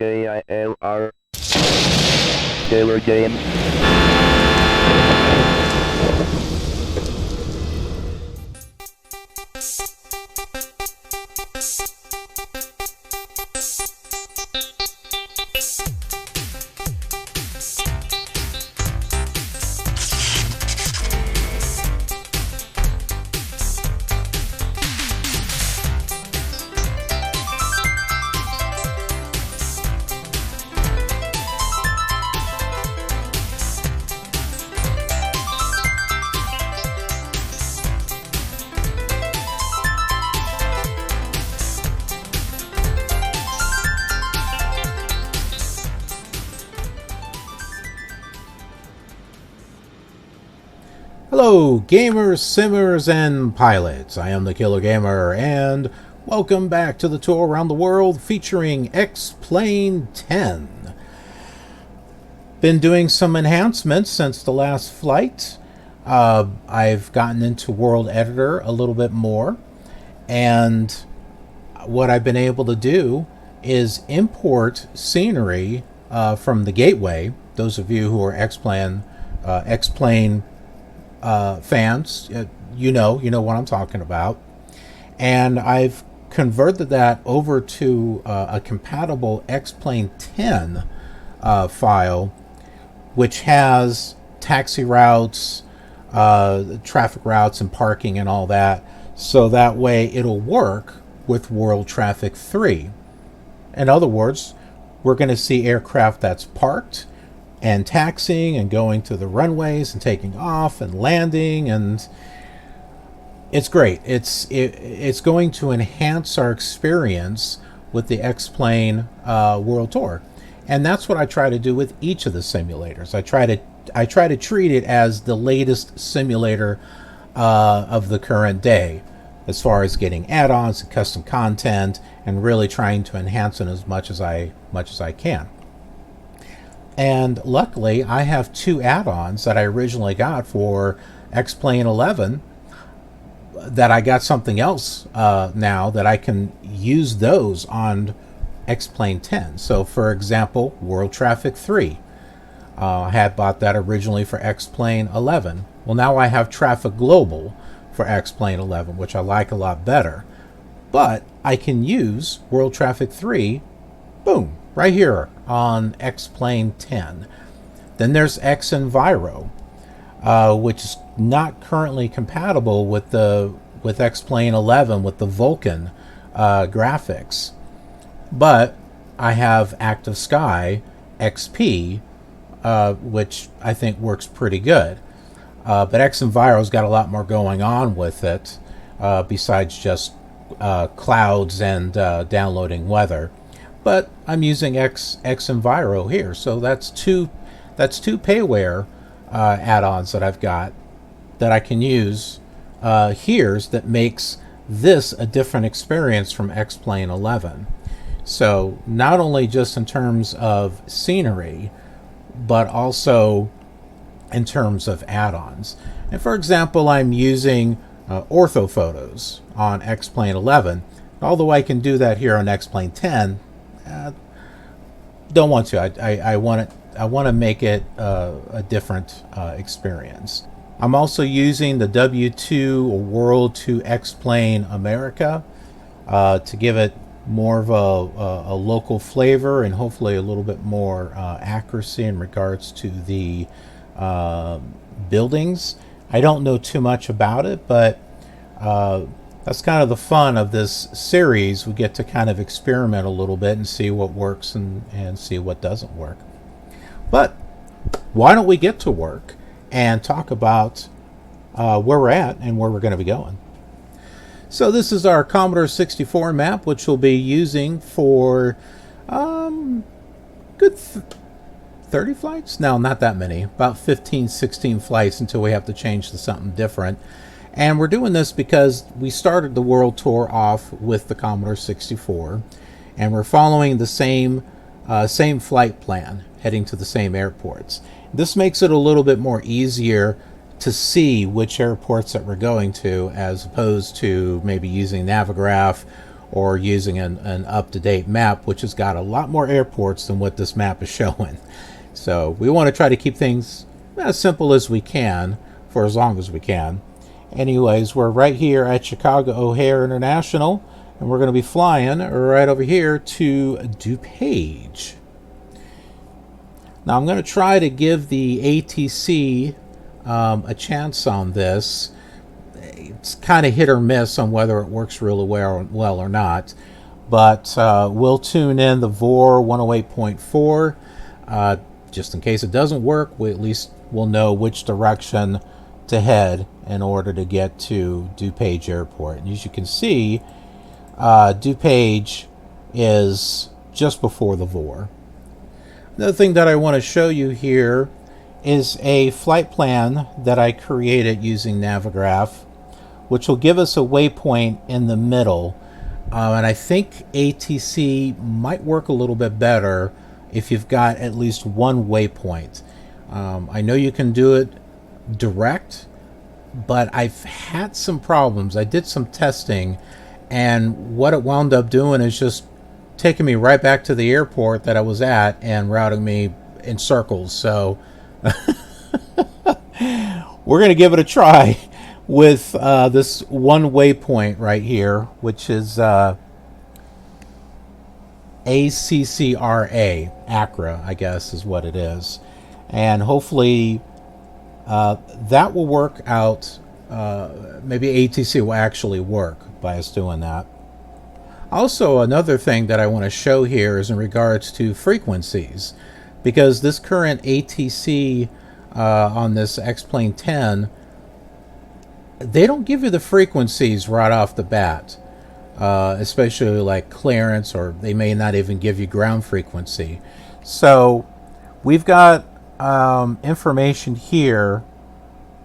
KILR Killer Game. Hello, gamers, simmers, and pilots. I am the Killer Gamer, and welcome back to the tour around the world featuring X-Plane 10. Been doing some enhancements since the last flight. I've gotten into World Editor a little bit more, and what I've been able to do is import scenery from the gateway. Those of you who are X-Plane fans, you know what I'm talking about. And I've converted that over to a compatible X-Plane 10 file, which has taxi routes, traffic routes and parking and all that, so that way it'll work with World Traffic 3. In other words, we're going to see aircraft that's parked and taxiing and going to the runways and taking off and landing, and it's great. It's going to enhance our experience with the X-Plane World Tour, and that's what I try to do with each of the simulators. I try to treat it as the latest simulator of the current day, as far as getting add-ons and custom content, and really trying to enhance it as much as I can. And luckily, I have two add-ons that I originally got for X-Plane 11 that I got something else now that I can use those on X-Plane 10. So, for example, World Traffic 3. I had bought that originally for X-Plane 11. Well, now I have Traffic Global for X-Plane 11, which I like a lot better. But I can use World Traffic 3, boom, right here on X-Plane 10. Then there's X-Enviro, which is not currently compatible with X-Plane 11 with the Vulcan graphics. But I have Active Sky XP, which I think works pretty good. But X-Enviro's got a lot more going on with it, besides just clouds and downloading weather. But I'm using X-Enviro here, so that's two payware add-ons that I've got that I can use here that makes this a different experience from X-Plane 11. So not only just in terms of scenery, but also in terms of add-ons. And for example, I'm using ortho photos on X-Plane 11. Although I can do that here on X-Plane 10, don't want to. I want to make it a different experience. I'm also using the W2 or World to X-Plane America to give it more of a local flavor and hopefully a little bit more accuracy in regards to the buildings. I don't know too much about it, but that's kind of the fun of this series. We get to kind of experiment a little bit and see what works and see what doesn't work. But why don't we get to work and talk about where we're at and where we're going to be going. So this is our Commodore 64 map, which we'll be using for good 30 flights? No, not that many. About 15, 16 flights until we have to change to something different. And we're doing this because we started the World Tour off with the Commodore 64, and we're following the same flight plan, heading to the same airports. This makes it a little bit more easier to see which airports that we're going to, as opposed to maybe using Navigraph or using an up-to-date map, which has got a lot more airports than what this map is showing. So we want to try to keep things as simple as we can for as long as we can. Anyways, we're right here at Chicago O'Hare International, and we're going to be flying right over here to DuPage. Now I'm going to try to give the ATC a chance on this. It's kind of hit or miss on whether it works really well or not, but we'll tune in the VOR 108.4 just in case it doesn't work. We at least will know which direction to head in order to get to DuPage Airport. And as you can see, DuPage is just before the VOR. Another thing that I want to show you here is a flight plan that I created using Navigraph, which will give us a waypoint in the middle. And I think ATC might work a little bit better if you've got at least one waypoint. I know you can do it direct, but I've had some problems. I did some testing, and what it wound up doing is just taking me right back to the airport that I was at and routing me in circles. So we're going to give it a try with this one waypoint right here, which is ACCRA, ACRA, I guess is what it is. And hopefully that will work out. Maybe ATC will actually work by us doing that. Also, another thing that I want to show here is in regards to frequencies, because this current ATC on this X-Plane 10, they don't give you the frequencies right off the bat, especially like clearance, or they may not even give you ground frequency. So we've got information here.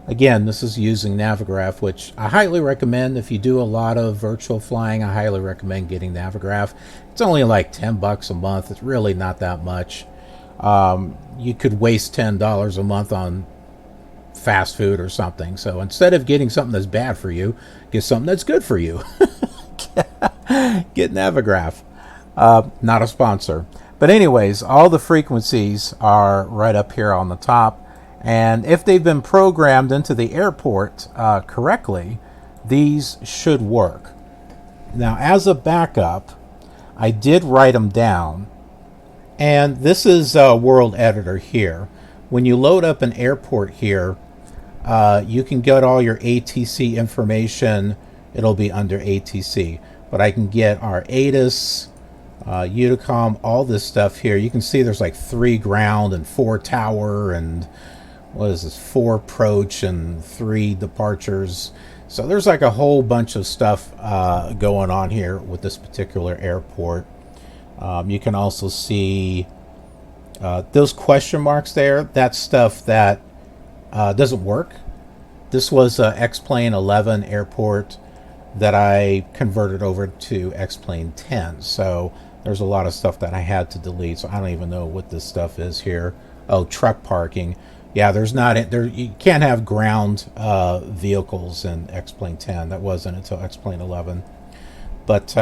Again, this is using Navigraph, which I highly recommend. If you do a lot of virtual flying, I highly recommend getting Navigraph. It's only like $10 a month. It's really not that much. You could waste $10 a month on fast food or something. So instead of getting something that's bad for you, get something that's good for you. Get Navigraph. Not a sponsor. But anyways, all the frequencies are right up here on the top. And if they've been programmed into the airport correctly, these should work. Now, as a backup, I did write them down. And this is World Editor here. When you load up an airport here, you can get all your ATC information. It'll be under ATC. But I can get our ATIS, Unicom, all this stuff here. You can see there's like 3 ground and 4 tower and what is this, 4 approach and 3 departures. So there's like a whole bunch of stuff going on here with this particular airport. You can also see those question marks there. That's stuff that doesn't work. This was a X-Plane 11 airport that I converted over to X-Plane 10. So there's a lot of stuff that I had to delete. So I don't even know what this stuff is here. Oh, truck parking. Yeah, there's not there. You can't have ground vehicles in X-Plane 10. That wasn't until X-Plane 11. But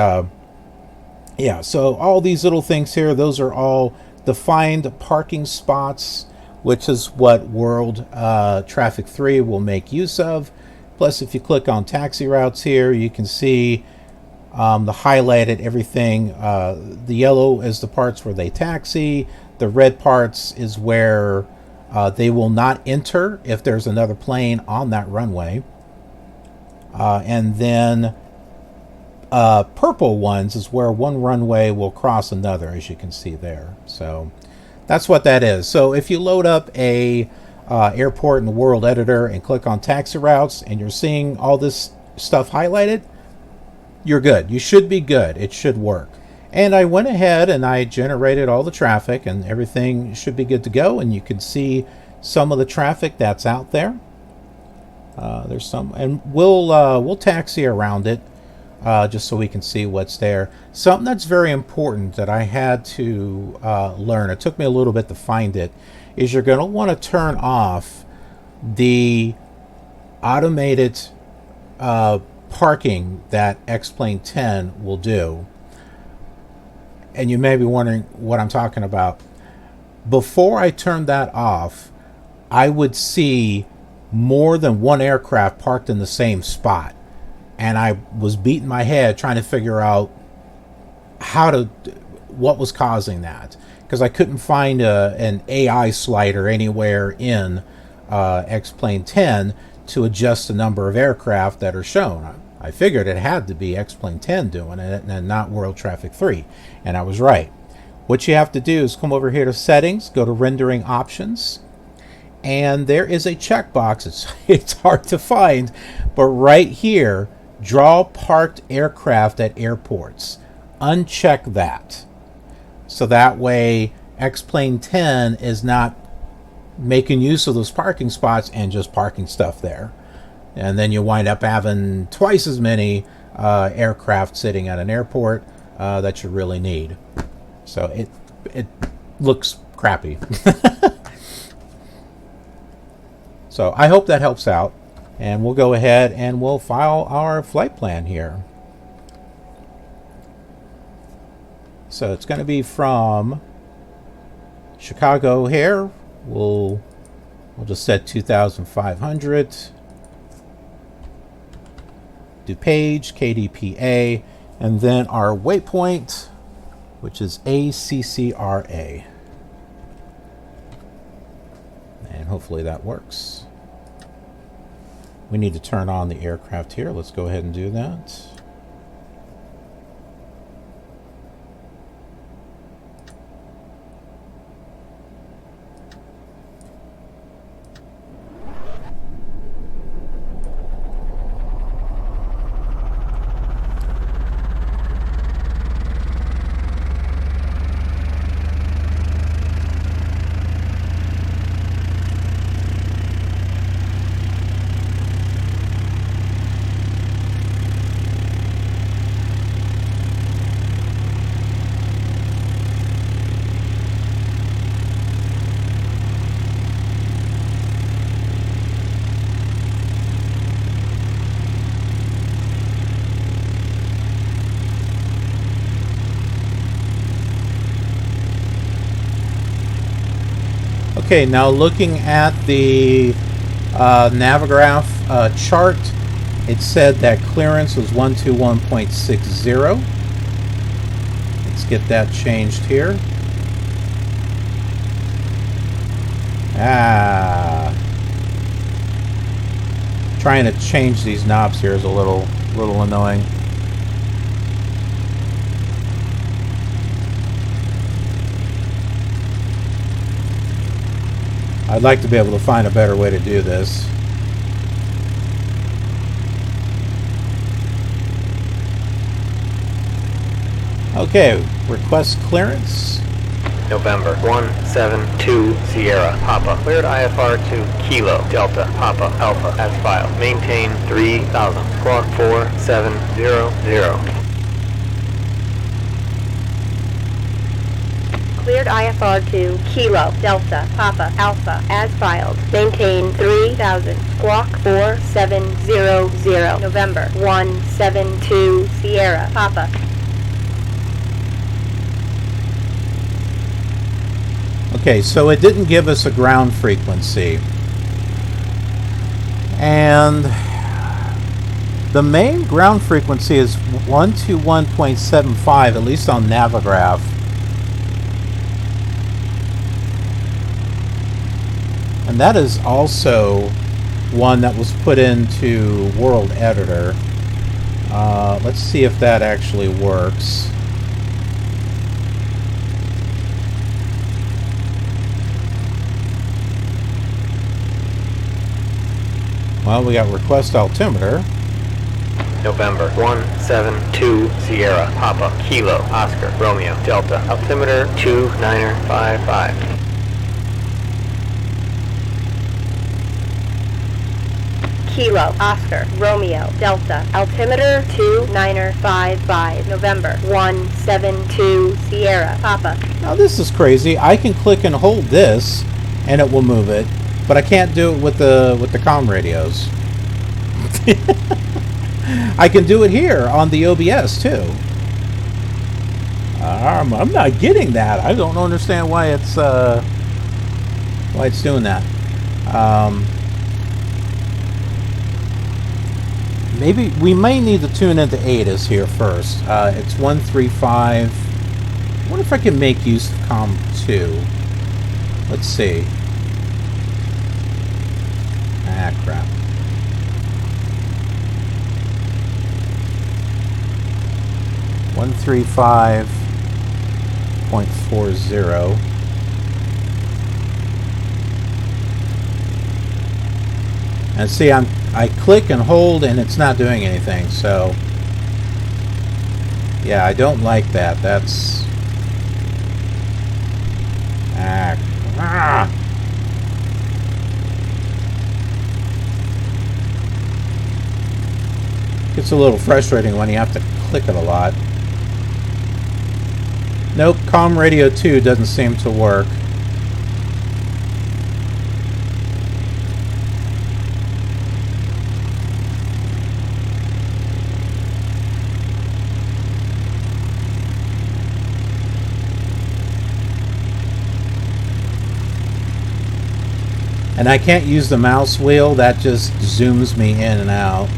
yeah, so all these little things here, those are all defined parking spots, which is what World Traffic 3 will make use of. Plus, if you click on taxi routes here, you can see the highlighted everything. The yellow is the parts where they taxi. The red parts is where they will not enter if there's another plane on that runway. And then purple ones is where one runway will cross another, as you can see there. So that's what that is. So if you load up a airport in the World Editor and click on taxi routes and you're seeing all this stuff highlighted, you're good. You should be good. It should work. And I went ahead and I generated all the traffic, and everything should be good to go. And you can see some of the traffic that's out there. There's some, and we'll taxi around it just so we can see what's there. Something that's very important that I had to learn, it took me a little bit to find it, is you're going to want to turn off the automated parking that X-Plane 10 will do. And you may be wondering what I'm talking about. Before I turned that off, I would see more than one aircraft parked in the same spot. And I was beating my head trying to figure out what was causing that. Because I couldn't find an AI slider anywhere in X-Plane 10 to adjust the number of aircraft that are shown. I figured it had to be X-Plane 10 doing it and not World Traffic 3. And I was right. What you have to do is come over here to Settings, go to Rendering Options, and there is a checkbox. It's hard to find, but right here, Draw Parked Aircraft at Airports. Uncheck that. So that way X-Plane 10 is not making use of those parking spots and just parking stuff there. And then you wind up having twice as many aircraft sitting at an airport that you really need. So it looks crappy. So I hope that helps out. And we'll go ahead and we'll file our flight plan here. So it's going to be from Chicago here. We'll just set 2,500. DuPage, KDPA, and then our waypoint, which is ACCRA. And hopefully that works. We need to turn on the aircraft here. Let's go ahead and do that. Okay, now looking at the Navigraph chart, it said that clearance was 121.60. Let's get that changed here. Trying to change these knobs here is a little annoying. I'd like to be able to find a better way to do this. Okay, request clearance. November 172 Sierra Papa. Cleared IFR to Kilo Delta Papa Alpha as filed. Maintain 3000. Squawk 4700. Cleared IFR to Kilo Delta Papa Alpha as filed. Maintain 3000. Squawk 4700. November 172 Sierra Papa. Okay, so it didn't give us a ground frequency. And the main ground frequency is 121.75, at least on Navigraph. And that is also one that was put into World Editor. Let's see if that actually works. Well, we got request altimeter. November 172 Sierra Papa Kilo Oscar Romeo Delta altimeter 2955. Kilo Oscar Romeo Delta altimeter 2955. November 172 Sierra Papa. Now this is crazy. I can click and hold this and it will move it, but I can't do it with the comm radios. I can do it here on the OBS too. I'm not getting that. I don't understand why it's doing that. Maybe we may need to tune into ADAS here first. It's 135. I wonder if I can make use of COM2. Let's see. Ah, crap. One 135.40. And see, I click and hold and it's not doing anything, so yeah, I don't like that. That's It's a little frustrating when you have to click it a lot. Nope, COM Radio 2 doesn't seem to work. And I can't use the mouse wheel, that just zooms me in and out.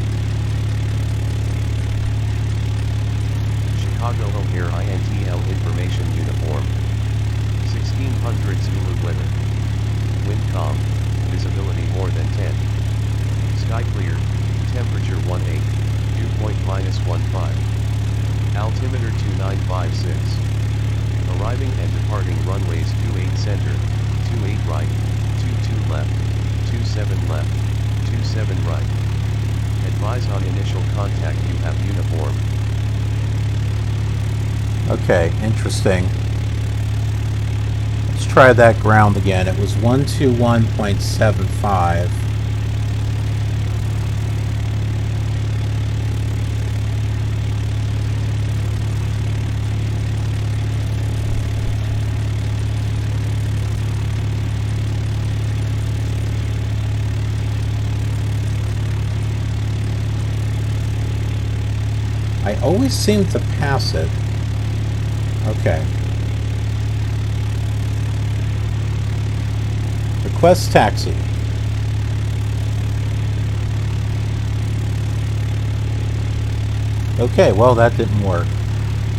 Chicago O'Hare INTL Information Uniform. 1600 Zulu weather. Wind calm, visibility more than 10. Sky clear, temperature 18, dew point -15. Altimeter 2956. Arriving and departing runways 28 center, 28 right. 22 left, 27 left, 27 right. Advise on initial contact you have uniform. Okay, interesting. Let's try that ground again. It was 121.75. I always seem to pass it. Okay. Request taxi. Okay, well that didn't work.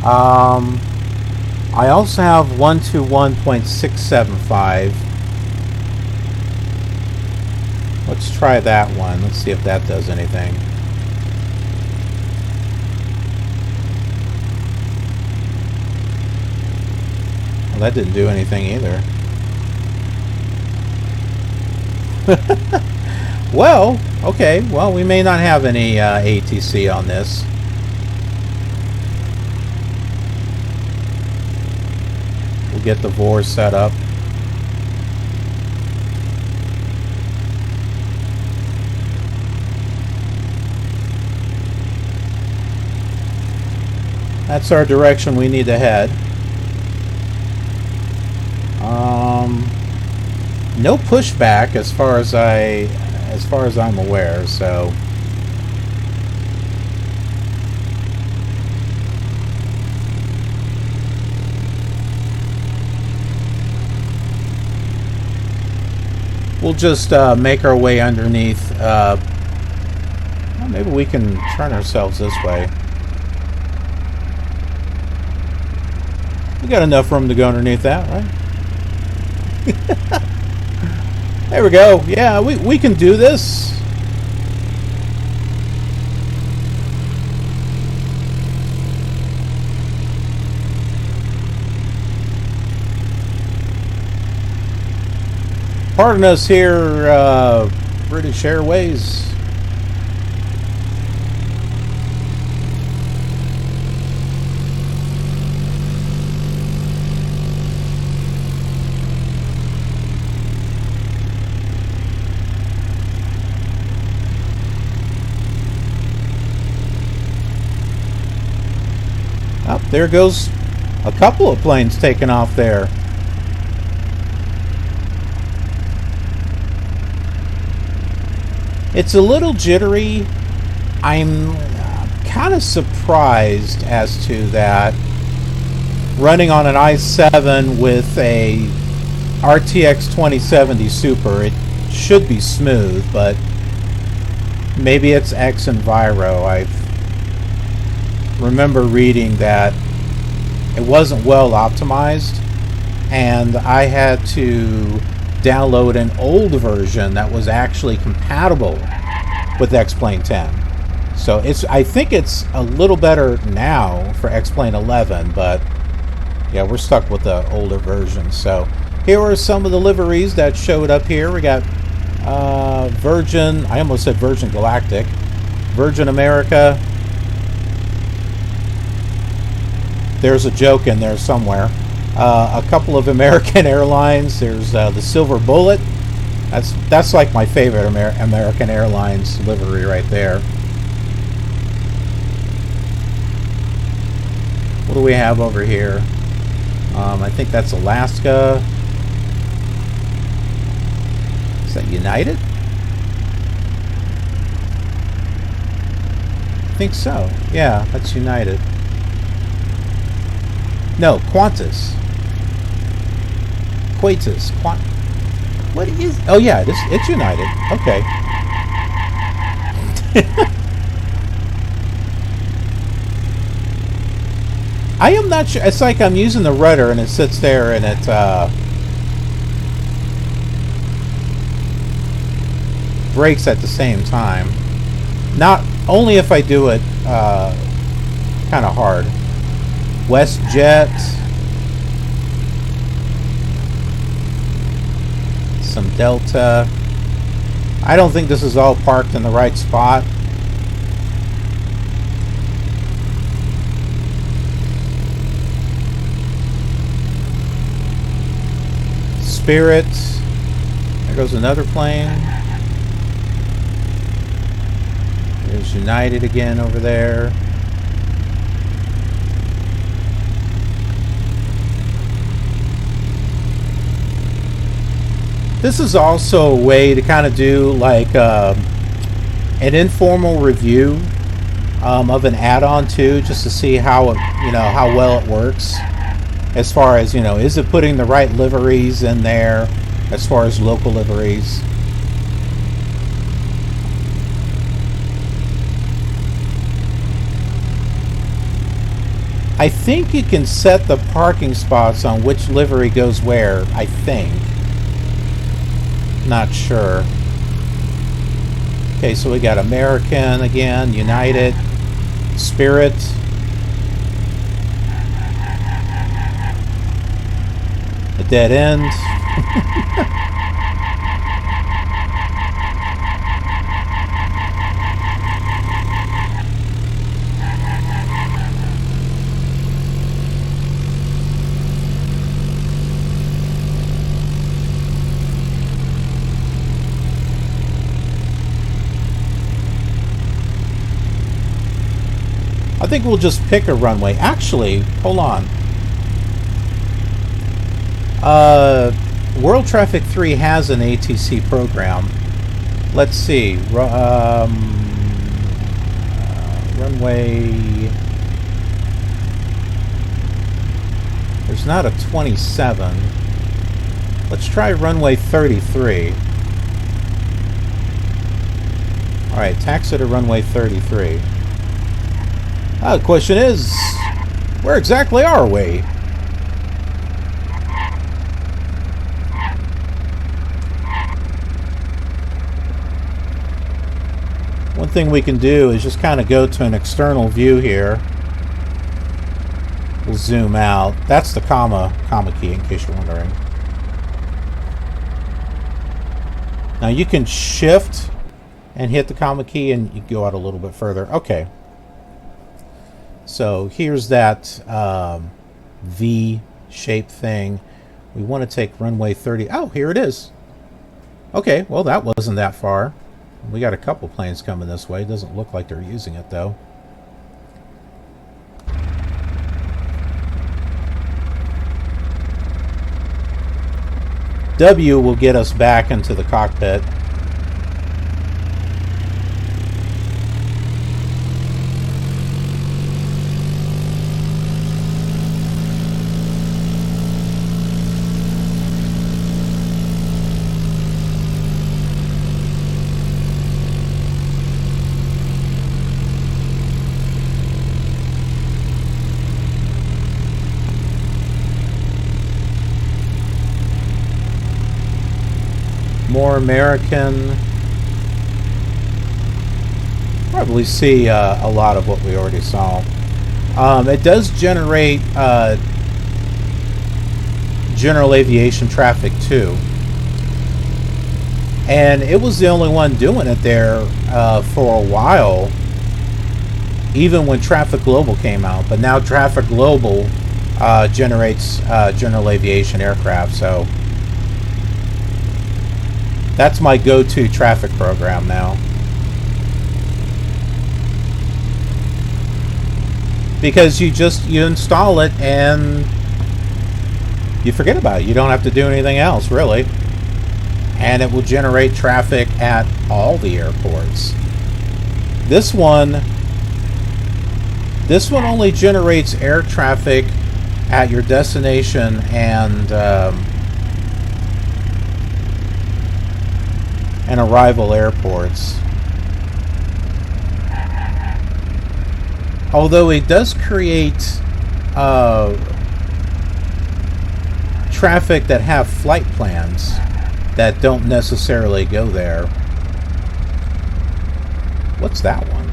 I also have 121.675. Let's try that one. Let's see if that does anything. Well, that didn't do anything either. Well, okay. Well, we may not have any ATC on this. We'll get the VOR set up. That's our direction we need to head. No pushback as far as I'm aware, so we'll just make our way underneath. Well, maybe we can turn ourselves this way. We got enough room to go underneath that, right? There we go. Yeah, we can do this. Pardon us here, British Airways. There goes a couple of planes taking off there. It's a little jittery. kind of surprised as to that. Running on an i7 with a RTX 2070 Super, it should be smooth, but maybe it's X Enviro. I remember reading that it wasn't well optimized, and I had to download an old version that was actually compatible with X-Plane 10. So I think it's a little better now for X-Plane 11, but yeah, we're stuck with the older version. So here are some of the liveries that showed up here. We got Virgin, I almost said Virgin Galactic, Virgin America. There's a joke in there somewhere. A couple of American Airlines. There's the Silver Bullet. That's like my favorite American Airlines livery right there. What do we have over here? I think that's Alaska. Is that United? I think so. Yeah, that's United. No, Qantas. Quatus. What is... Oh, yeah, it's United. Okay. I am not sure. It's like I'm using the rudder and it sits there and it brakes at the same time. Not only if I do it kind of hard. WestJet. Some Delta. I don't think this is all parked in the right spot. Spirit. There goes another plane. There's United again over there. This is also a way to kind of do like an informal review of an add-on too, just to see how it, how well it works. As far as, is it putting the right liveries in there as far as local liveries? I think you can set the parking spots on which livery goes where, I think. Not sure. Okay, so we got American again, United, Spirit. A dead end. I think we'll just pick a runway. Actually, hold on. World Traffic 3 has an ATC program. Let's see. Runway... There's not a 27. Let's try runway 33. Alright, taxi to runway 33. The question is, where exactly are we? One thing we can do is just kind of go to an external view here. We'll zoom out. That's the comma key, in case you're wondering. Now you can shift and hit the comma key and you go out a little bit further. Okay. So here's that V-shaped thing. We want to take runway 30. Oh, here it is. Okay, well that wasn't that far. We got a couple planes coming this way. Doesn't look like they're using it though. W will get us back into the cockpit. More American. Probably see a lot of what we already saw. It does generate general aviation traffic too. And it was the only one doing it there for a while, even when Traffic Global came out. But now Traffic Global generates general aviation aircraft, so that's my go-to traffic program now. Because you install it and you forget about it. You don't have to do anything else, really. And it will generate traffic at all the airports. This one only generates air traffic at your destination and arrival airports. Although it does create traffic that have flight plans that don't necessarily go there. What's that one?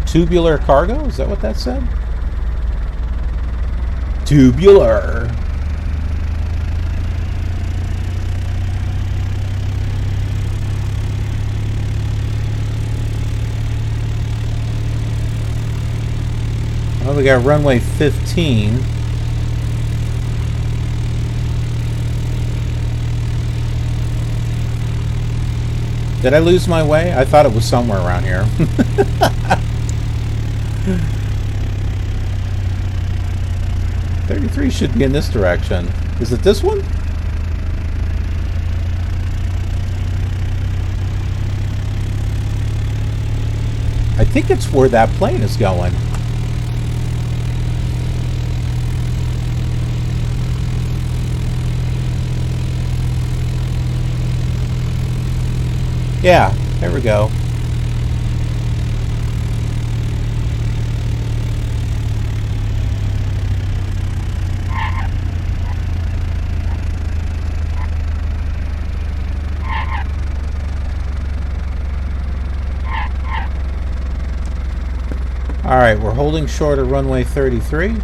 Tubular cargo? Is that what that said? Tubular. Well, we got runway 15. Did I lose my way? I thought it was somewhere around here. 33 should be in this direction. Is it this one? I think it's where that plane is going. Yeah, there we go. Alright, we're holding short of runway 33.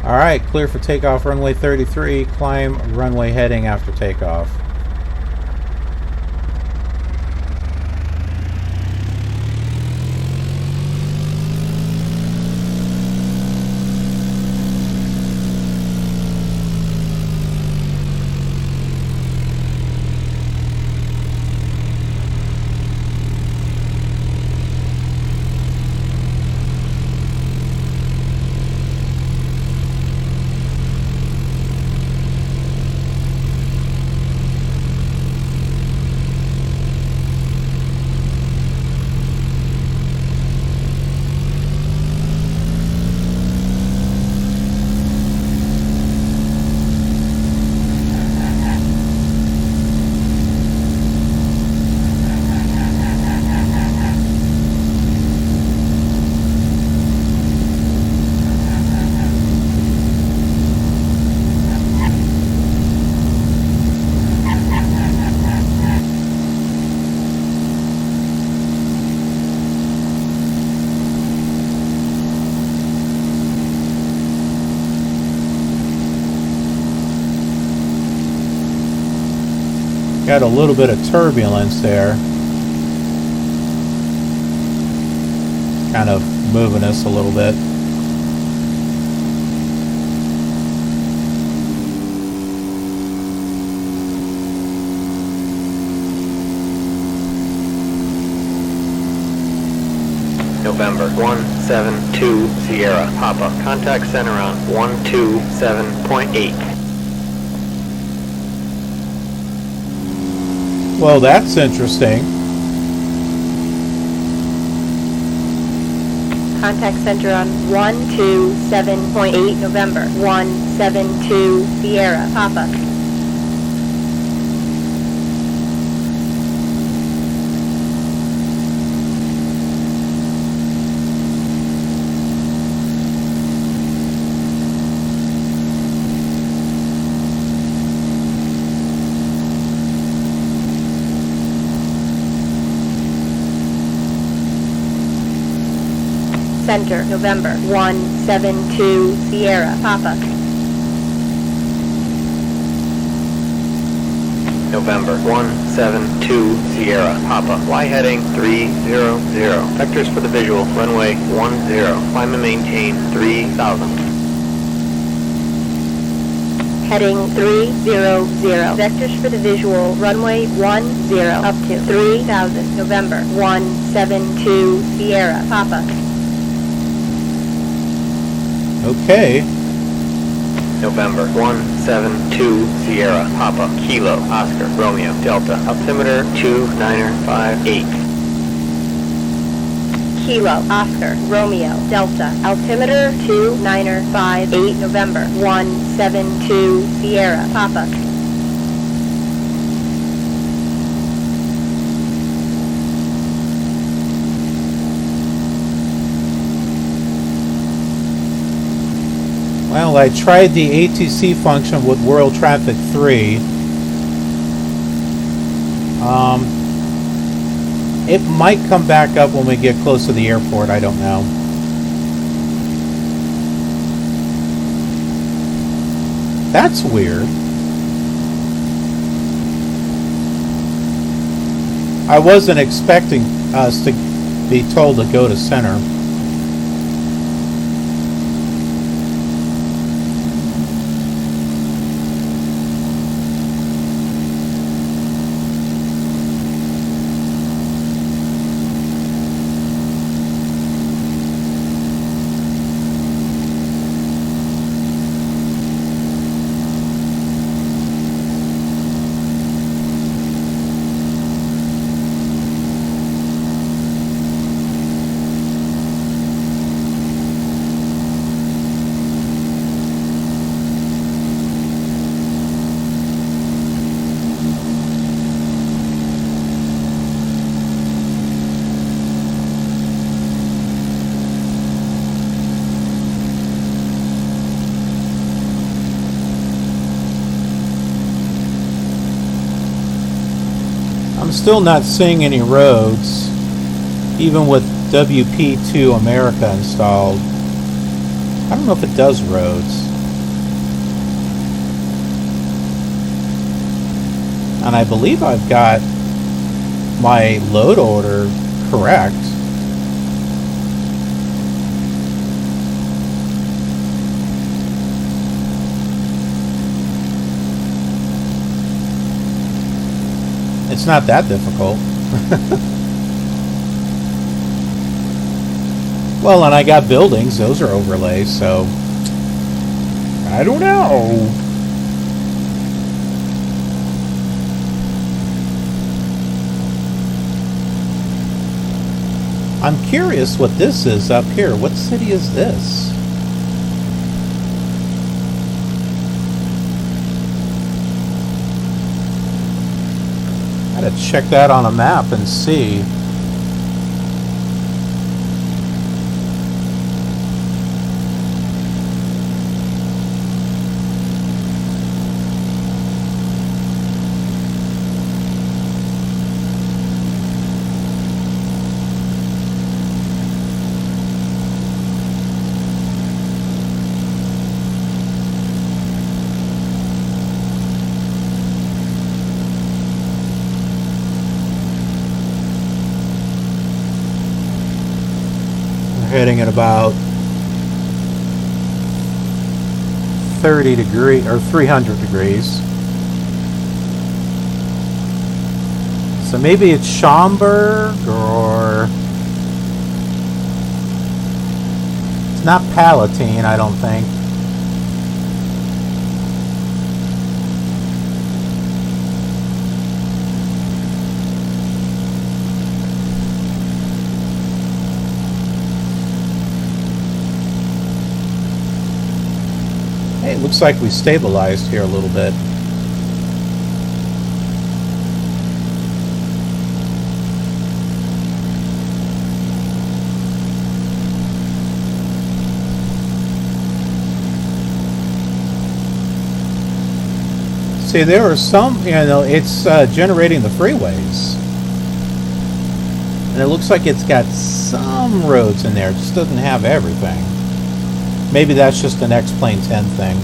Alright, clear for takeoff runway 33. Climb runway heading after takeoff. Got a little bit of turbulence there. Kind of moving us a little bit. November 172 Sierra Papa. Contact center on 127.8. Well, that's interesting. Contact center on 127.8 November 172 Sierra Papa. Center, November 172 Sierra, Papa. November 172 Sierra, Papa. Fly heading 300. Vectors for the visual, runway 10. Climb and maintain 3000. Heading 300. Vectors for the visual, runway 10 up to 3000. November 172 Sierra, Papa. Okay. November 172 Sierra, Papa, Kilo, Oscar, Romeo, Delta, altimeter 2958. Kilo, Oscar, Romeo, Delta, altimeter 2958, November 172 Sierra, Papa. Well, I tried the ATC function with World Traffic 3. It might come back up when we get close to the airport, I don't know. That's weird. I wasn't expecting us to be told to go to center. I'm still not seeing any roads, even with WP2 America installed. I don't know if it does roads. And I believe I've got my load order correct. It's not that difficult. Well, and I got buildings, those are overlays, so I don't know. I'm curious what this is up here. What city is this? Gotta check that on a map and see. Heading at about 30 degrees or 300 degrees. So maybe it's Schaumburg, or it's not Palatine, I don't think. It looks like we stabilized here a little bit. See, there are some, it's generating the freeways. And it looks like it's got some roads in there. It just doesn't have everything. Maybe that's just an X-Plane 10 thing.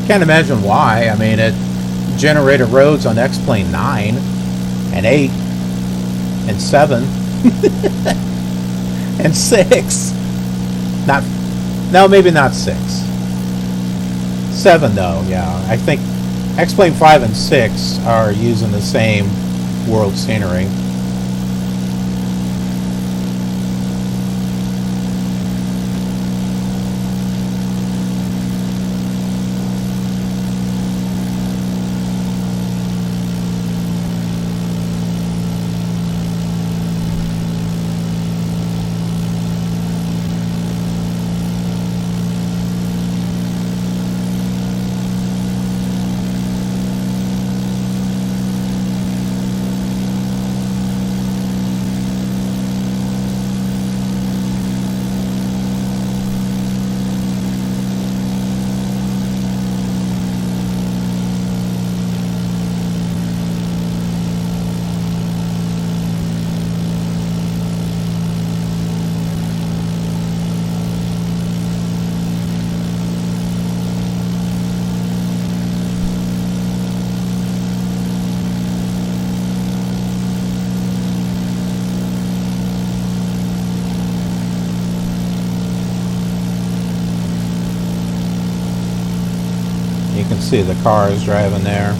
Can't imagine why. I mean, it generated roads on X-Plane 9 and 8 and 7 and 6. No, maybe not 6. 7 though, yeah. I think X-Plane 5 and 6 are using the same world scenery. You can see the cars driving there.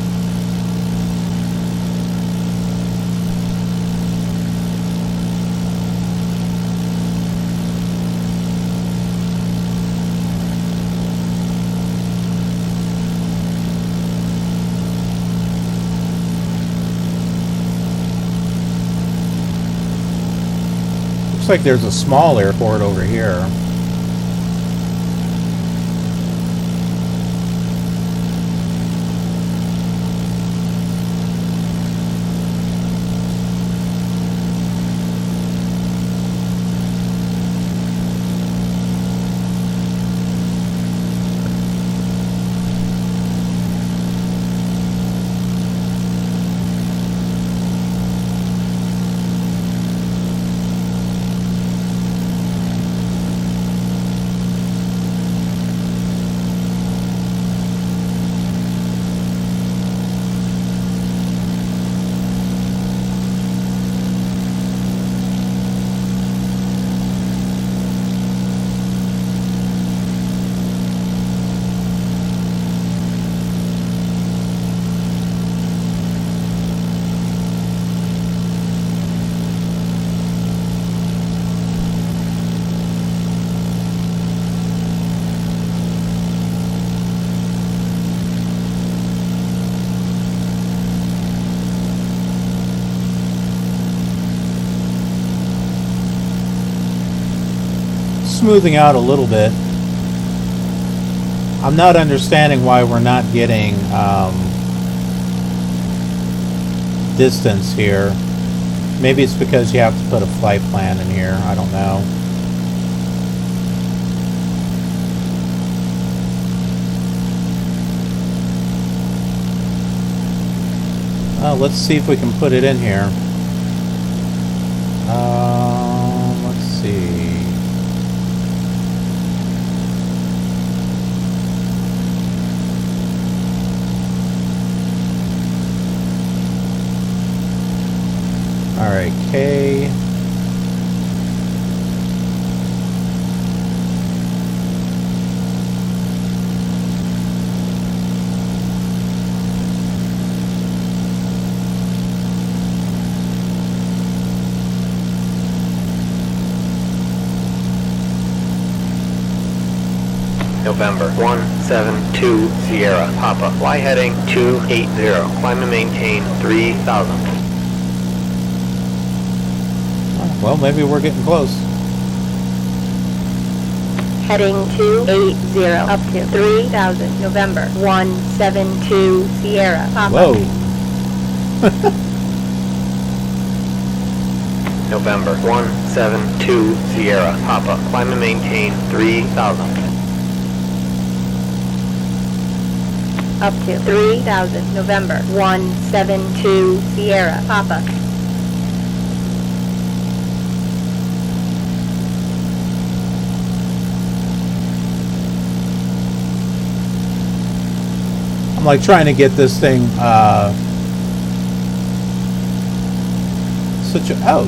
Looks like there's a small airport over here. Smoothing out a little bit. I'm not understanding why we're not getting distance here. Maybe it's because you have to put a flight plan in here. I don't know. Let's see if we can put it in here. Let's see. Alright, K. November 172 Sierra Papa. Fly heading 280. Climb and maintain 3000. Well, maybe we're getting close. Heading 280 up to 3000. November 172 Sierra Papa. Whoa. November 172 Sierra Papa. Climb and maintain 3000. up to 3000, November 172 Sierra Papa. I'm like trying to get this thing, oh,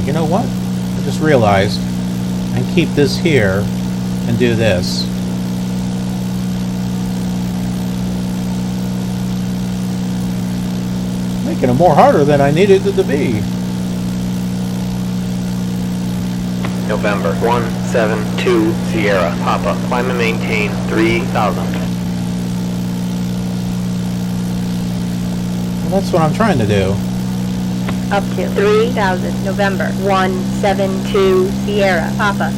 you know what? I just realized I can keep this here and do this. Making it more harder than I needed it to be. November 172 Sierra Papa. Climb and maintain 3000. Well, that's what I'm trying to do. Up to 3000, November 172 Sierra Papa.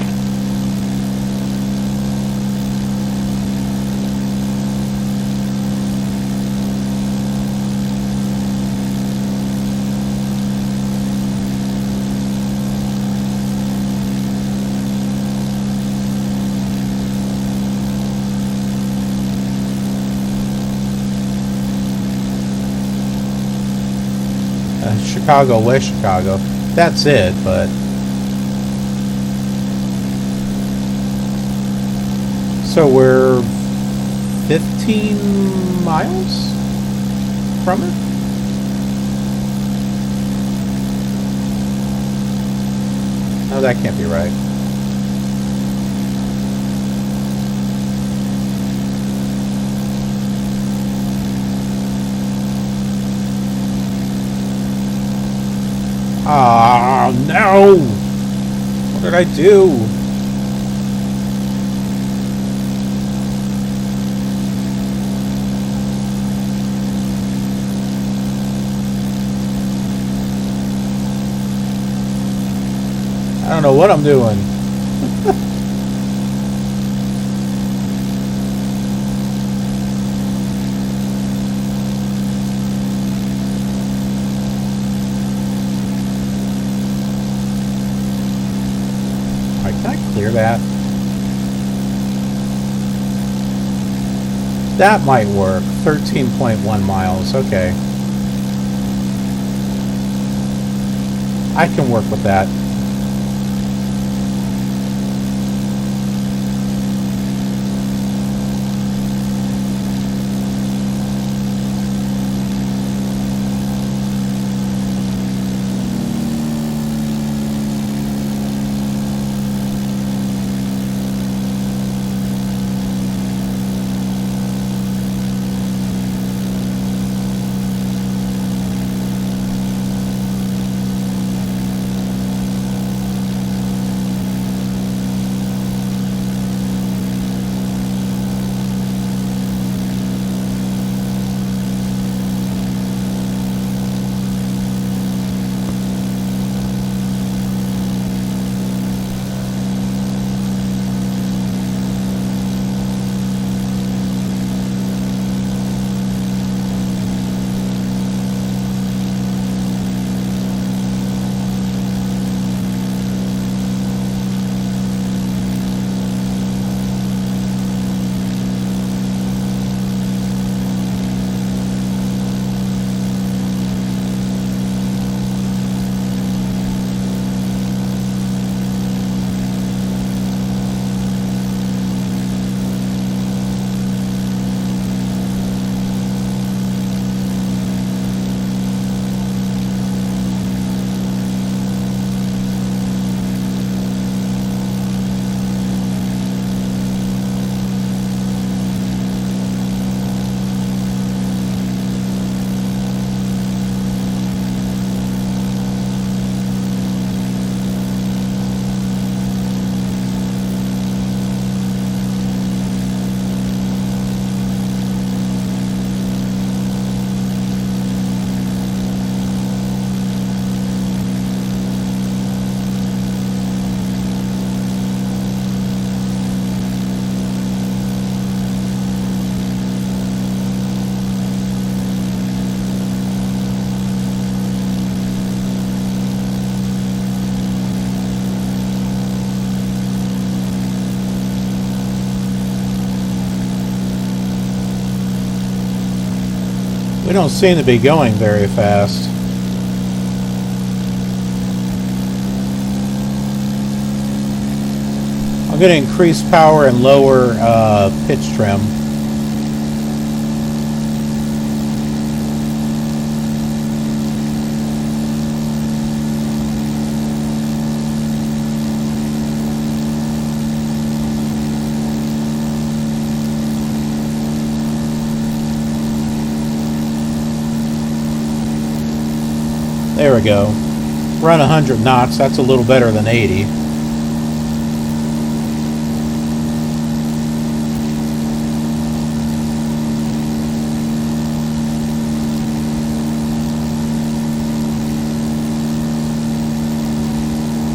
Chicago, West Chicago. That's it, but so we're 15 miles from it? No, that can't be right. Ah, no! What did I do? I don't know what I'm doing. Clear that. That might work. 13.1 miles. Okay. I can work with that. We don't seem to be going very fast. I'm going to increase power and lower pitch trim. There we go. Run 100 knots. That's a little better than 80.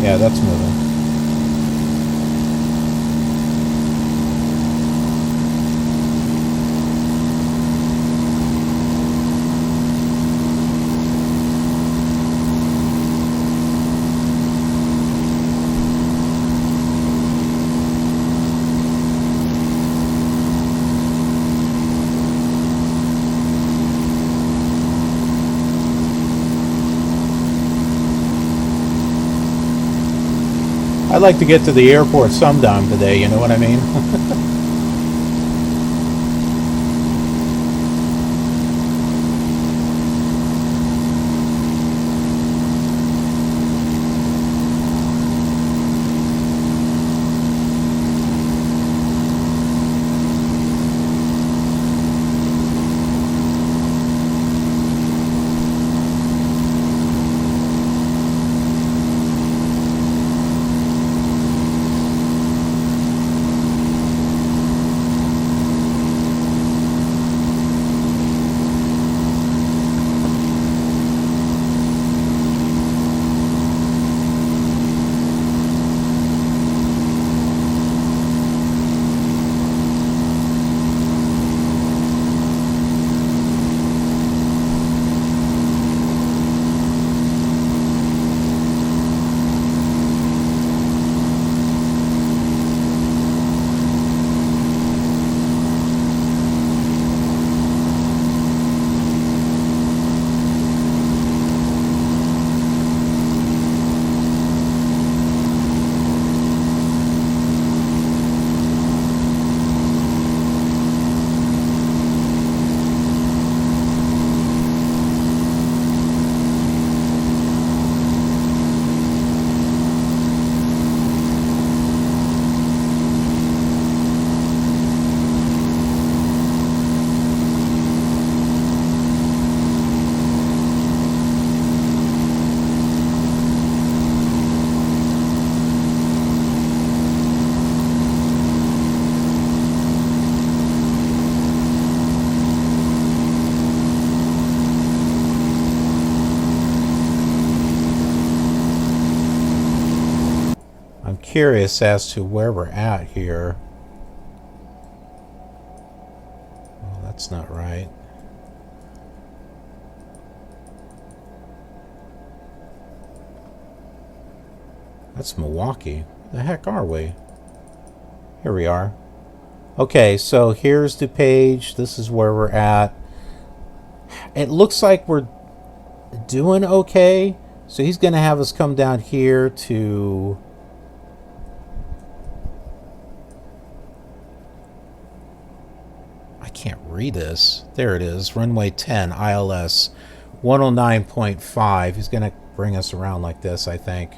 Yeah, that's moving. I'd like to get to the airport sometime today, you know what I mean? Curious as to where we're at here. Oh, that's not right. That's Milwaukee. Where the heck are we? Here we are. Okay, so here's DuPage. This is where we're at. It looks like we're doing okay. So he's going to have us come down here to... can't read this. There it is. Runway 10, ILS 109.5. He's going to bring us around like this, I think.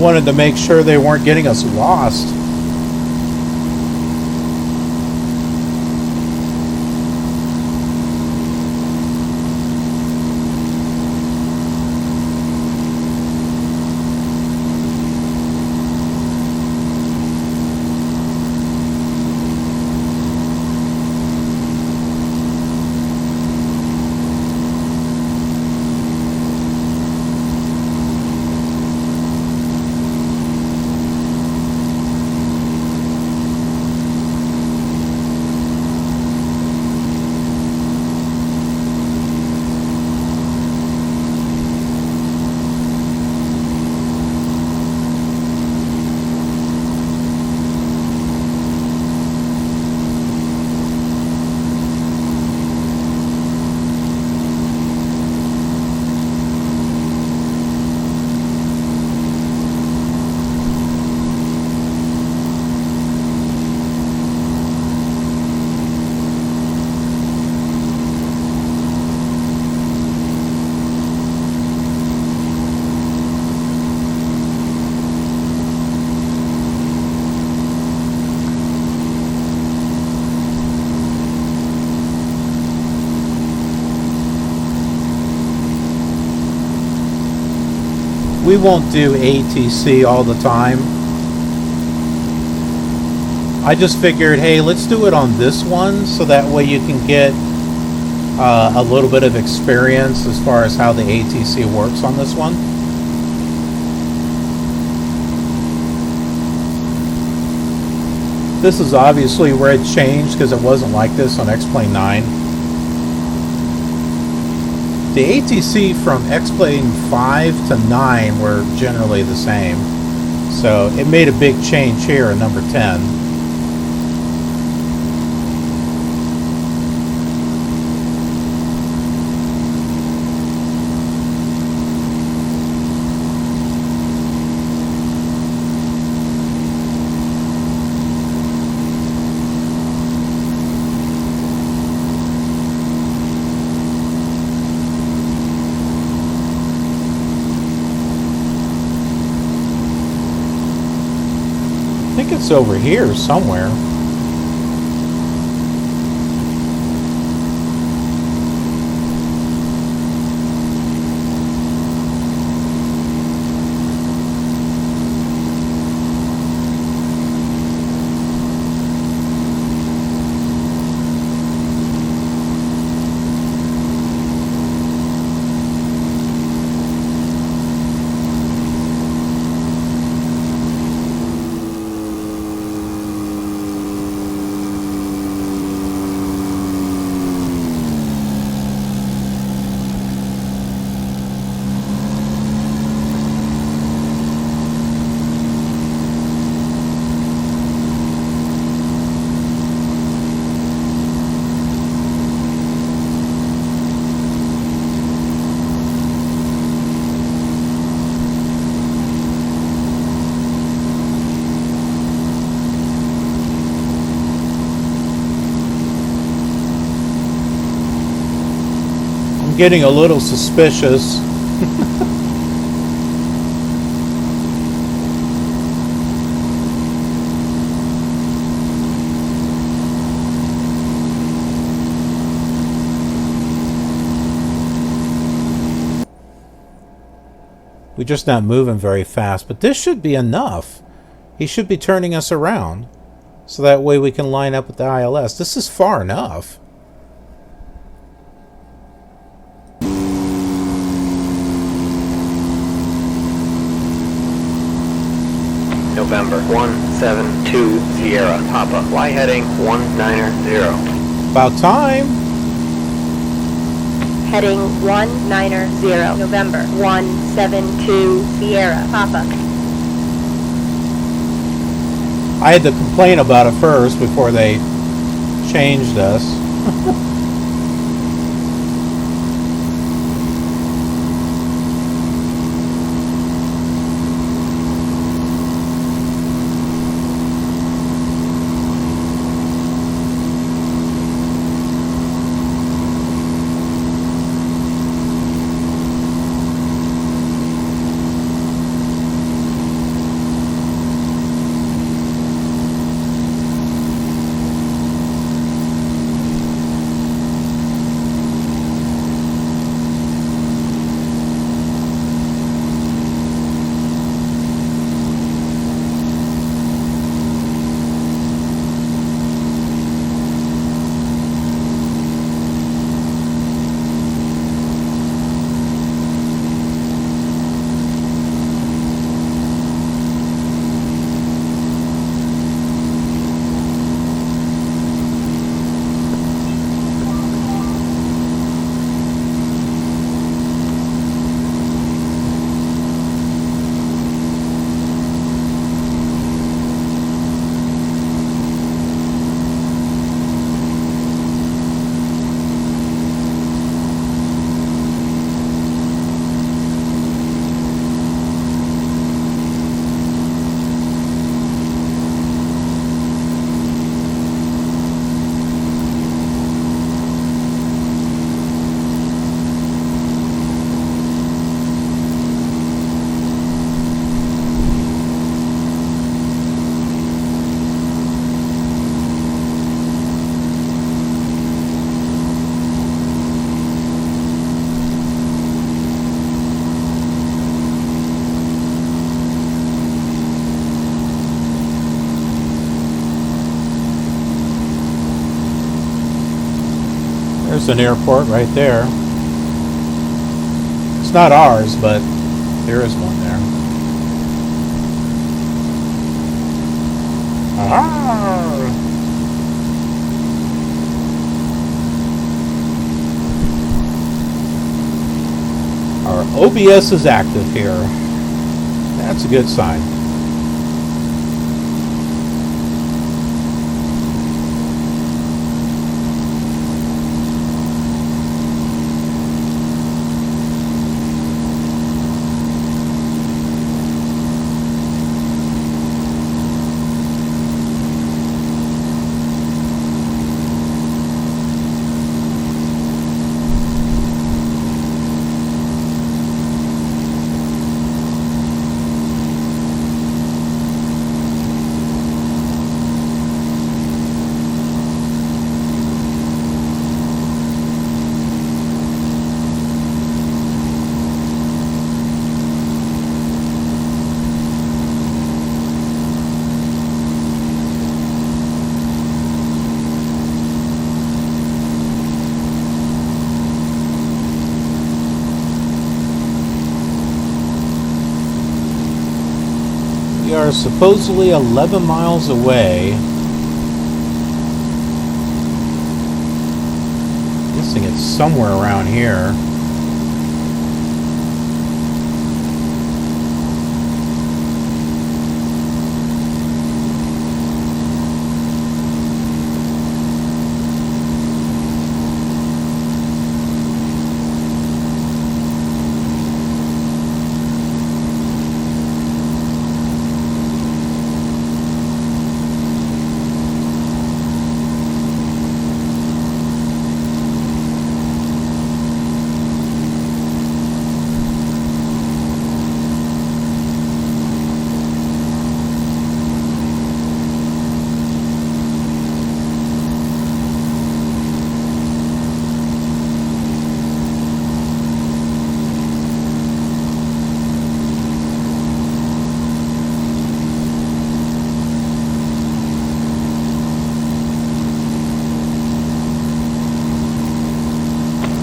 wanted to make sure they weren't getting us lost. We won't do ATC all the time. I just figured, hey, let's do it on this one so that way you can get a little bit of experience as far as how the ATC works on this one. This is obviously where it changed because it wasn't like this on X-Plane 9. The ATC from X-Plane 5 to 9 were generally the same. So it made a big change here in number 10. I think it's over here somewhere. Getting a little suspicious. We're just not moving very fast, but this should be enough. He should be turning us around so that way we can line up with the ILS. This is far enough. November 172 Sierra Papa. Y heading 190. About time. Heading 190, November 172 Sierra Papa. I had to complain about it first before they changed us. There's an airport right there. It's not ours, but there is one there. Ah! Our OBS is active here. That's a good sign. We are supposedly 11 miles away. Guessing it's somewhere around here.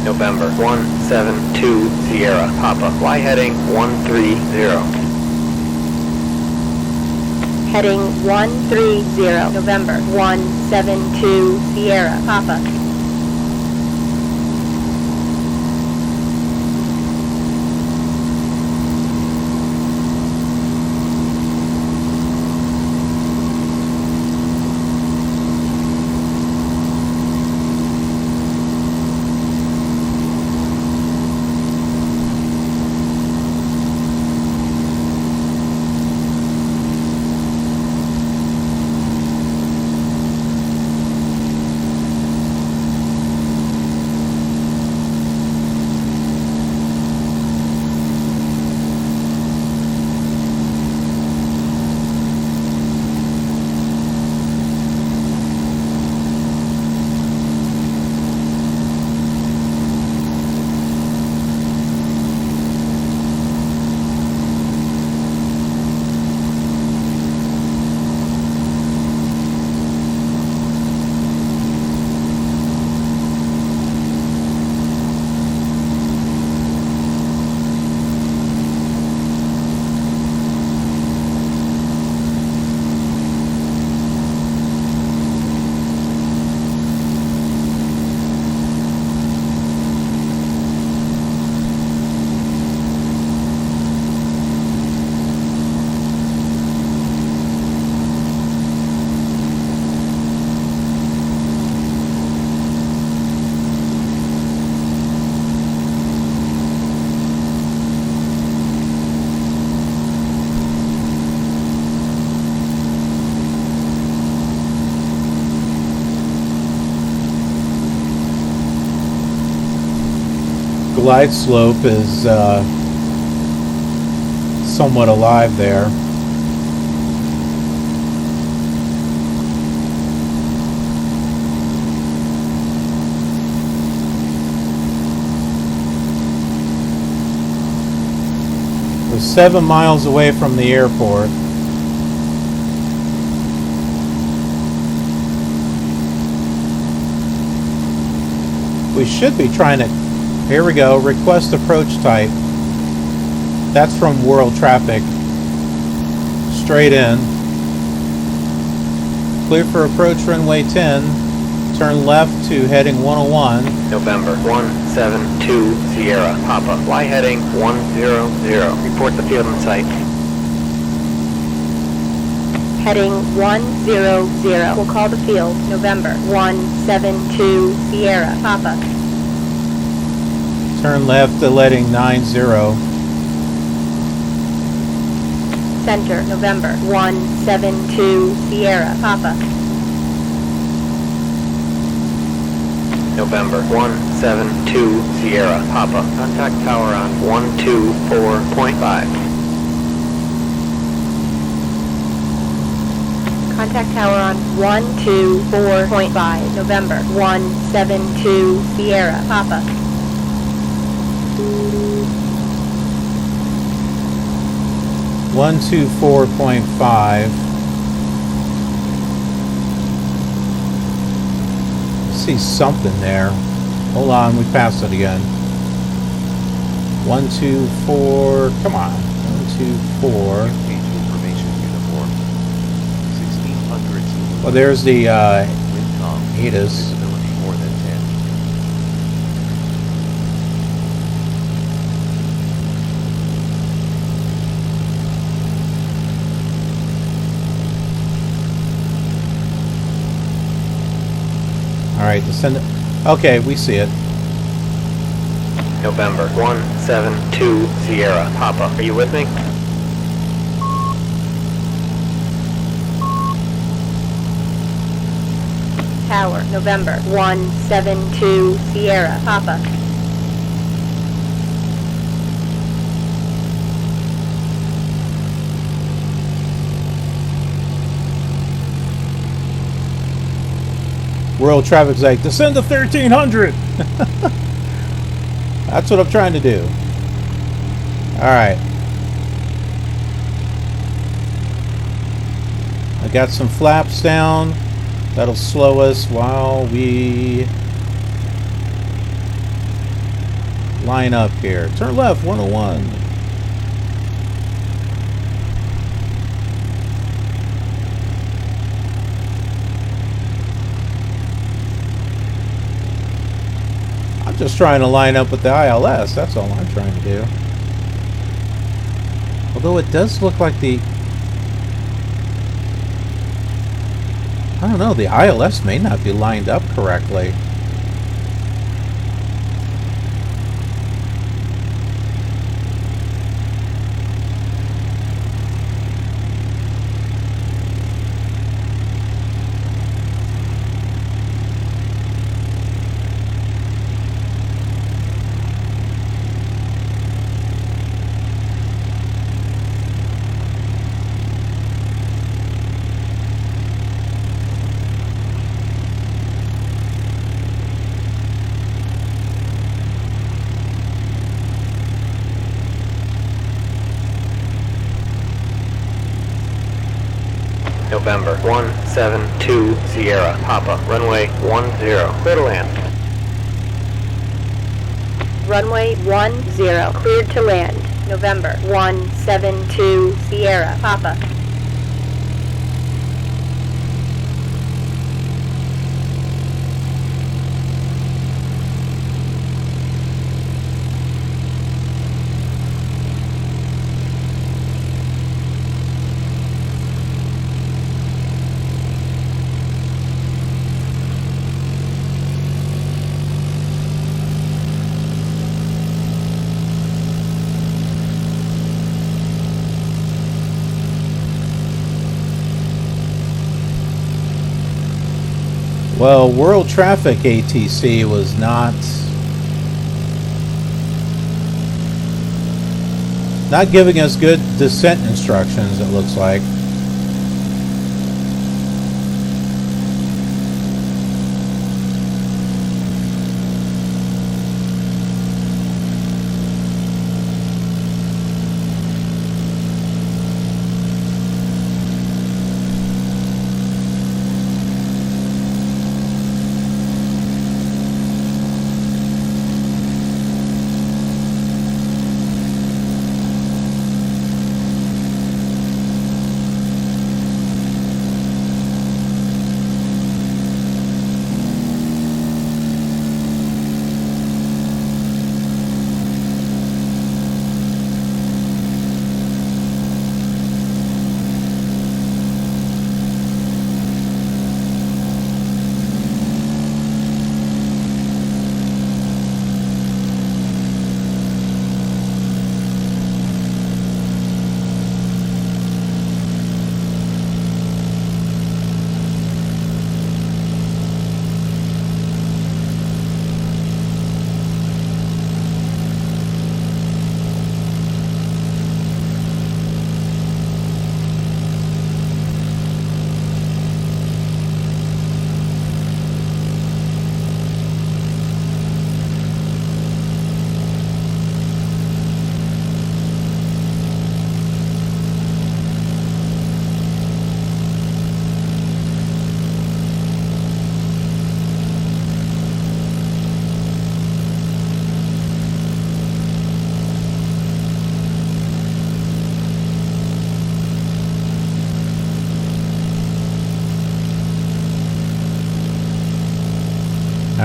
November 172 Sierra Papa. Fly heading 130. Heading 130, November 172 Sierra Papa. Glide slope is somewhat alive there. We're 7 miles away from the airport. We we should be trying to... Here we go. Request approach type. That's from world traffic. Straight in. Clear for approach runway 10. Turn left to heading 101. November 172 Sierra Papa. Fly heading 100. Report the field in sight. Heading 100. We'll call the field. November 172 Sierra Papa. Turn left to heading 90. Center. November 172 Sierra Papa. November 172 Sierra Papa. Contact tower on 124.5. Contact tower on 124.5. November 172 Sierra Papa. One, 124.5. See something there. Hold on, we passed it again. 124. Come on. 124. DuPage information uniform. 1600 Zulu. Well, there's the Windcom. ATIS. Visibility more than 10. All right, descend. Okay, we see it. November 172 Sierra Papa. Are you with me? Tower. November 172 Sierra Papa. World traffic's like, descend to 1300. That's what I'm trying to do. Alright. I got some flaps down. That'll slow us while we line up here. Turn left, 101. I'm just trying to line up with the ILS. That's all I'm trying to do. Although it does look like the... I don't know, the ILS may not be lined up correctly. November 172 Sierra Papa. Runway 10. Clear to land. Runway 10. Cleared to land. November 172 Sierra Papa. Well, World Traffic ATC was not giving us good descent instructions, it looks like.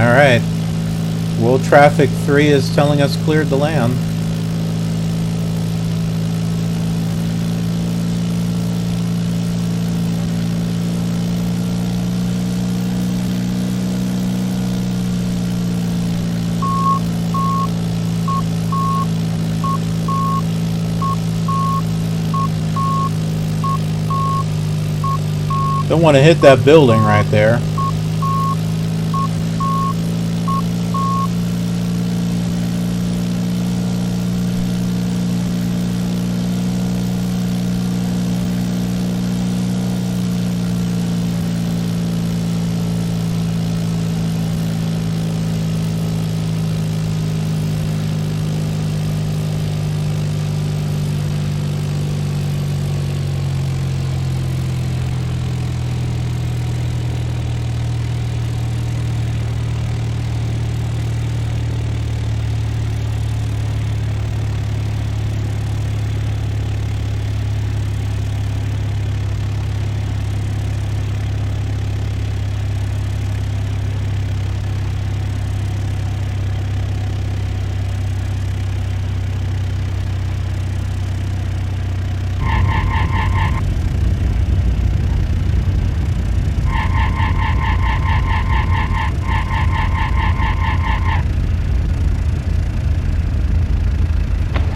Alright. World Traffic 3 is telling us cleared the land. Don't want to hit that building right there.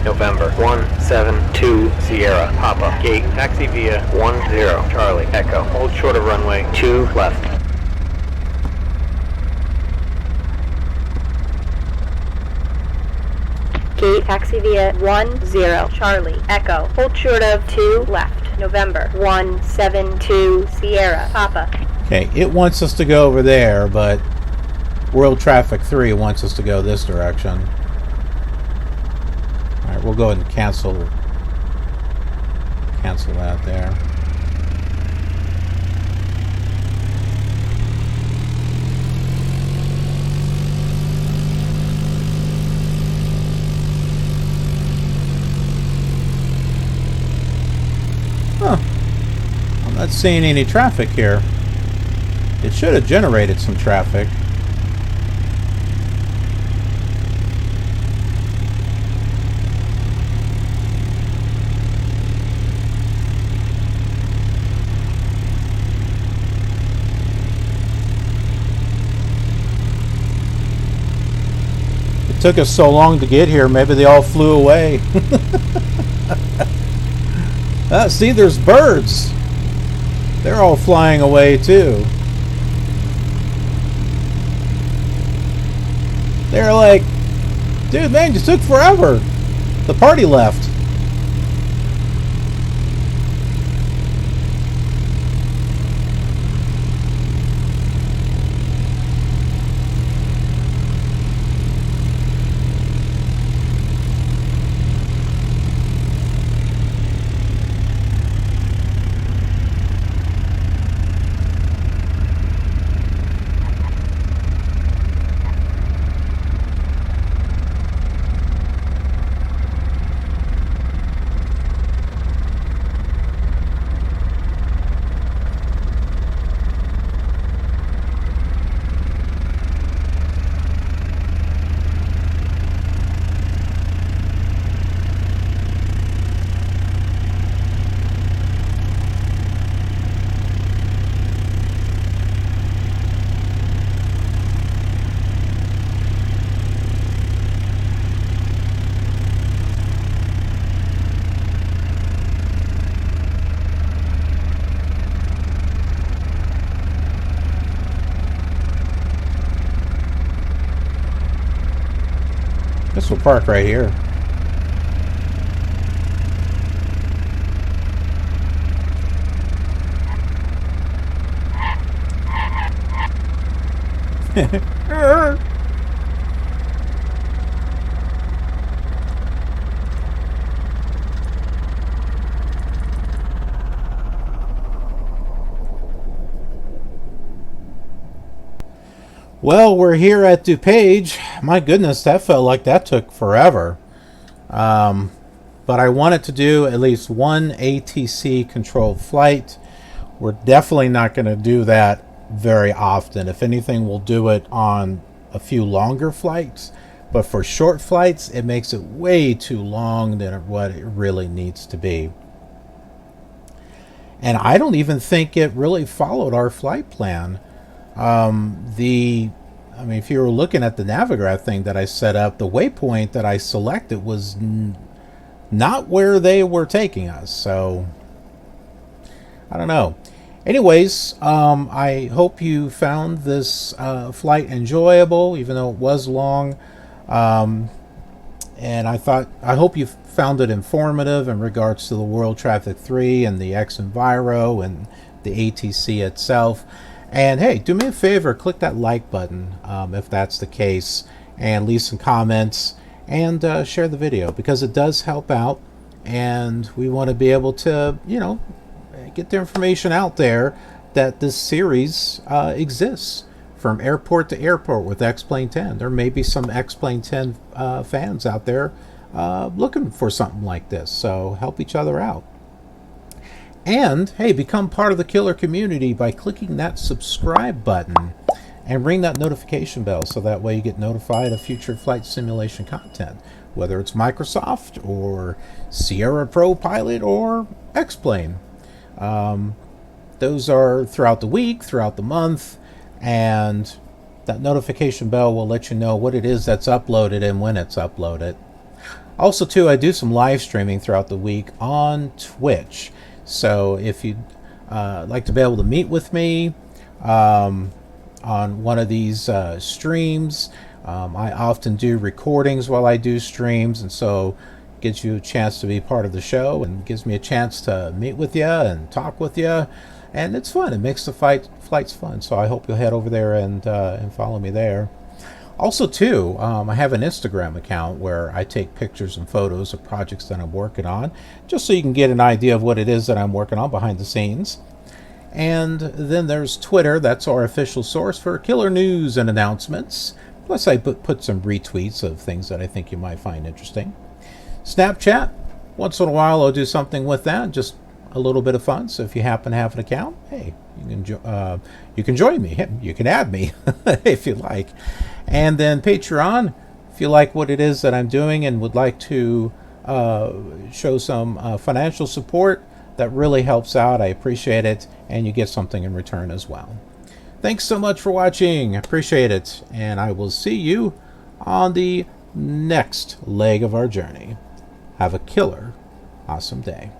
November 172 Sierra Papa Gate taxi via 10 Charlie Echo. Hold short of runway 2 left. Gate taxi via 10 Charlie Echo. Hold short of 2 left. November 172 Sierra Papa. Okay, it wants us to go over there, but World Traffic 3 wants us to go this direction. Alright, we'll go ahead and cancel that there. Huh. I'm not seeing any traffic here. It should have generated some traffic. It took us so long to get here, maybe they all flew away. See, there's birds. They're all flying away too. They're like, dude, man, just took forever. The party left. This will park right here. Well, we're here at DuPage. My goodness, that felt like that took forever. But I wanted to do at least one ATC controlled flight. We're definitely not going to do that very often. If anything, we'll do it on a few longer flights, but for short flights, it makes it way too long than what it really needs to be. And I don't even think it really followed our flight plan. I mean, if you were looking at the Navigraph thing that I set up, the waypoint that I selected was not where they were taking us. So, I don't know. Anyways, I hope you found this flight enjoyable, even though it was long. And I hope you found it informative in regards to the World Traffic 3 and the X-Enviro and the ATC itself. And hey, do me a favor, click that like button if that's the case, and leave some comments, and share the video, because it does help out, and we want to be able to, you know, get the information out there that this series exists from airport to airport with X-Plane 10. There may be some X-Plane 10 fans out there looking for something like this, so help each other out. And hey, become part of the KILR community by clicking that subscribe button and ring that notification bell, so that way you get notified of future flight simulation content, whether it's Microsoft or Sierra Pro Pilot or X-Plane. Those are throughout the week, throughout the month, and that notification bell will let you know what it is that's uploaded and when it's uploaded. Also too, I do some live streaming throughout the week on Twitch. So if you'd like to be able to meet with me on one of these streams, I often do recordings while I do streams, and so it gives you a chance to be part of the show and gives me a chance to meet with you and talk with you, and it's fun. It makes the flights fun. So I hope you'll head over there and follow me there. Also too, I have an Instagram account where I take pictures and photos of projects that I'm working on, just so you can get an idea of what it is that I'm working on behind the scenes. And then there's Twitter. That's our official source for KILR news and announcements. Plus I put some retweets of things that I think you might find interesting. Snapchat, once in a while I'll do something with that, just a little bit of fun. So if you happen to have an account, hey, you can join me. You can add me if you like. And then Patreon, if you like what it is that I'm doing and would like to show some financial support, that really helps out. I appreciate it, and you get something in return as well. Thanks so much for watching. I appreciate it, and I will see you on the next leg of our journey. Have a killer awesome day.